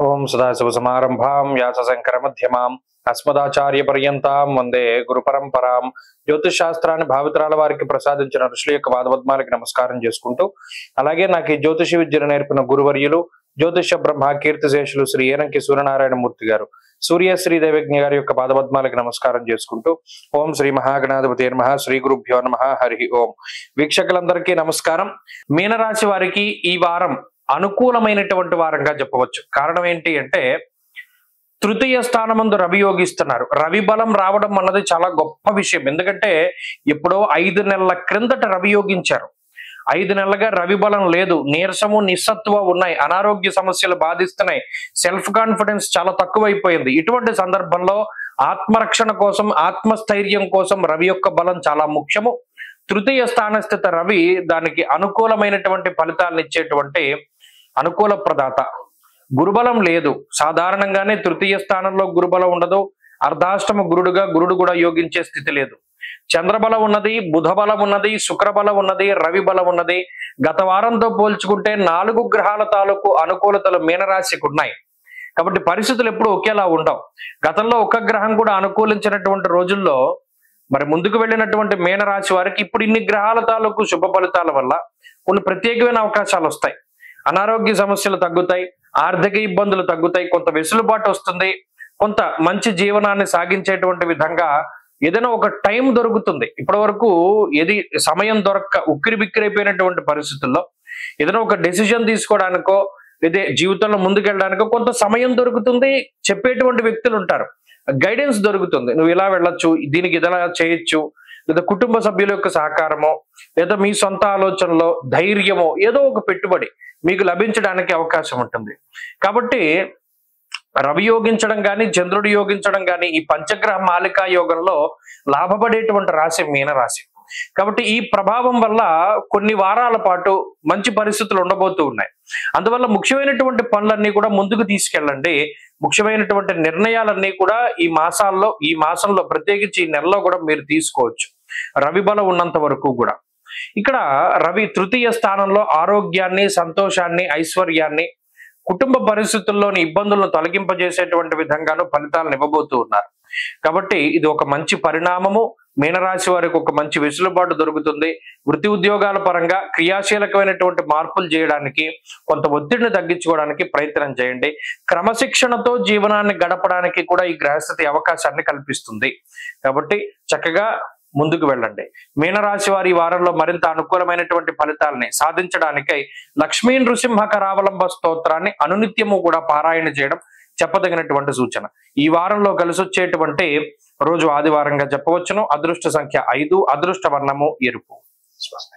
ఓం సదాశివసమారంభాం వ్యాసశంకర మధ్యమాం అస్మదాచార్య పర్యంతాం వందే గురు పరంపరాం. జ్యోతిష్ శాస్త్రాన్ని భావితరాల వారికి ప్రసాదించిన ఋషుల యొక్క పాదపద్మాలకి నమస్కారం చేసుకుంటూ, అలాగే నాకు ఈ జ్యోతిష విద్యను నేర్పిన గురువర్యులు జ్యోతిష బ్రహ్మ కీర్తిశేషులు శ్రీ ఏనంకి సూర్యనారాయణమూర్తి గారు, సూర్యశ్రీ దేవజ్ఞ గారి యొక్క పాదపద్మాలకి నమస్కారం చేసుకుంటూ, ఓం శ్రీ మహాగణాధిపతి నమః, శ్రీ గురుభ్యో నమః, హరి ఓం. వీక్షకులందరికీ నమస్కారం. మీనరాశి వారికి ఈ వారం అనుకూలమైనటువంటి వారంగా చెప్పవచ్చు. కారణం ఏంటి అంటే, తృతీయ స్థానమందు రవి యోగిస్తున్నారు. రవి బలం రావడం అన్నది చాలా గొప్ప విషయం. ఎందుకంటే ఎప్పుడో 5 నెలల క్రిందట రవి యోగించారు. 5 నెలలుగా రవి బలం లేదు, నీరసము నిస్సత్వ ఉన్నాయి, అనారోగ్య సమస్యలు బాధిస్తున్నాయి, సెల్ఫ్ కాన్ఫిడెన్స్ చాలా తక్కువైపోయింది. ఇటువంటి సందర్భంలో ఆత్మరక్షణ కోసం, ఆత్మస్థైర్యం కోసం రవి యొక్క బలం చాలా ముఖ్యము. తృతీయ స్థానస్థిత రవి దానికి అనుకూలమైనటువంటి ఫలితాలను ఇచ్చేటువంటి అనుకూల ప్రదాత. గురుబలం లేదు, సాధారణంగానే తృతీయ స్థానంలో గురుబలం ఉండదు. అర్ధాష్టమ గురుడు కూడా యోగించే స్థితి లేదు. చంద్రబలం ఉన్నది, బుధ బలం ఉన్నది, శుక్రబలం ఉన్నది, రవి బలం ఉన్నది. గత వారంతో పోల్చుకుంటే 4 గ్రహాల తాలూకు అనుకూలతలు మీనరాశికి ఉన్నాయి. కాబట్టి పరిస్థితులు ఎప్పుడు ఒకేలా ఉండవు. గతంలో ఒక గ్రహం కూడా అనుకూలించినటువంటి రోజుల్లో మరి ముందుకు వెళ్ళినటువంటి మీనరాశి వారికి ఇప్పుడు ఇన్ని గ్రహాల తాలూకు శుభ ఫలితాల వల్ల కొన్ని ప్రత్యేకమైన అవకాశాలు వస్తాయి. అనారోగ్య సమస్యలు తగ్గుతాయి, ఆర్థిక ఇబ్బందులు తగ్గుతాయి, కొంత వెసులుబాటు వస్తుంది, కొంత మంచి జీవనాన్ని సాగించేటువంటి విధంగా ఏదైనా ఒక టైం దొరుకుతుంది. ఇప్పటి వరకు ఏది సమయం దొరక్క ఉక్కిరి బిక్కిరైపోయినటువంటి పరిస్థితుల్లో ఏదైనా ఒక డెసిజన్ తీసుకోవడానికో, ఇదే జీవితంలో ముందుకెళ్ళడానికో కొంత సమయం దొరుకుతుంది. చెప్పేటువంటి వ్యక్తులు ఉంటారు, గైడెన్స్ దొరుకుతుంది, నువ్వు ఇలా వెళ్ళొచ్చు, దీనికి ఇలా చేయొచ్చు, లేదా కుటుంబ సభ్యుల యొక్క సహకారమో, లేదా మీ సొంత ఆలోచనలో ధైర్యమో, ఏదో ఒక పెట్టుబడి మీకు లభించడానికి అవకాశం ఉంటుంది. కాబట్టి రవి యోగించడం కానీ, చంద్రుడు యోగించడం కానీ, ఈ పంచగ్రహ మాలికా యోగంలో లాభపడేటువంటి రాశి మీనరాశి. కాబట్టి ఈ ప్రభావం వల్ల కొన్ని వారాల పాటు మంచి పరిస్థితులు ఉండబోతూ ఉన్నాయి. అందువల్ల ముఖ్యమైనటువంటి పనులన్నీ కూడా ముందుకు తీసుకెళ్ళండి. ముఖ్యమైనటువంటి నిర్ణయాలన్నీ కూడా ఈ మాసంలో ప్రత్యేకించి ఈ నెలలో కూడా మీరు తీసుకోవచ్చు, రవి బలం ఉన్నంత వరకు కూడా. ఇక్కడ రవి తృతీయ స్థానంలో ఆరోగ్యాన్ని, సంతోషాన్ని, ఐశ్వర్యాన్ని, కుటుంబ పరిస్థితుల్లోని ఇబ్బందులను తొలగింపజేసేటువంటి విధంగాను ఫలితాలను ఇవ్వబోతూ ఉన్నారు. కాబట్టి ఇది ఒక మంచి పరిణామము. మీనరాశి వారికి ఒక మంచి వెసులుబాటు దొరుకుతుంది. వృత్తి ఉద్యోగాల పరంగా క్రియాశీలకమైనటువంటి మార్పులు చేయడానికి, కొంత ఒత్తిడిని తగ్గించుకోవడానికి ప్రయత్నం చేయండి. క్రమశిక్షణతో జీవనాన్ని గడపడానికి కూడా ఈ గ్రహస్థితి అవకాశాన్ని కల్పిస్తుంది. కాబట్టి చక్కగా ముందుకు వెళ్ళండి. మీనరాశి వారి వారంలో మరింత అనుకూలమైనటువంటి ఫలితాలని సాధించడానికై లక్ష్మీ నృసింహ కరావలంబ స్తోత్రాన్ని అనునిత్యము కూడా పారాయణ చేయడం చెప్పదగినటువంటి సూచన. ఈ వారంలో కలిసి వచ్చేటువంటి రోజు ఆదివారంగా చెప్పవచ్చును. అదృష్ట సంఖ్య 5, అదృష్ట వర్ణము ఎరుపు. స్వస్తి.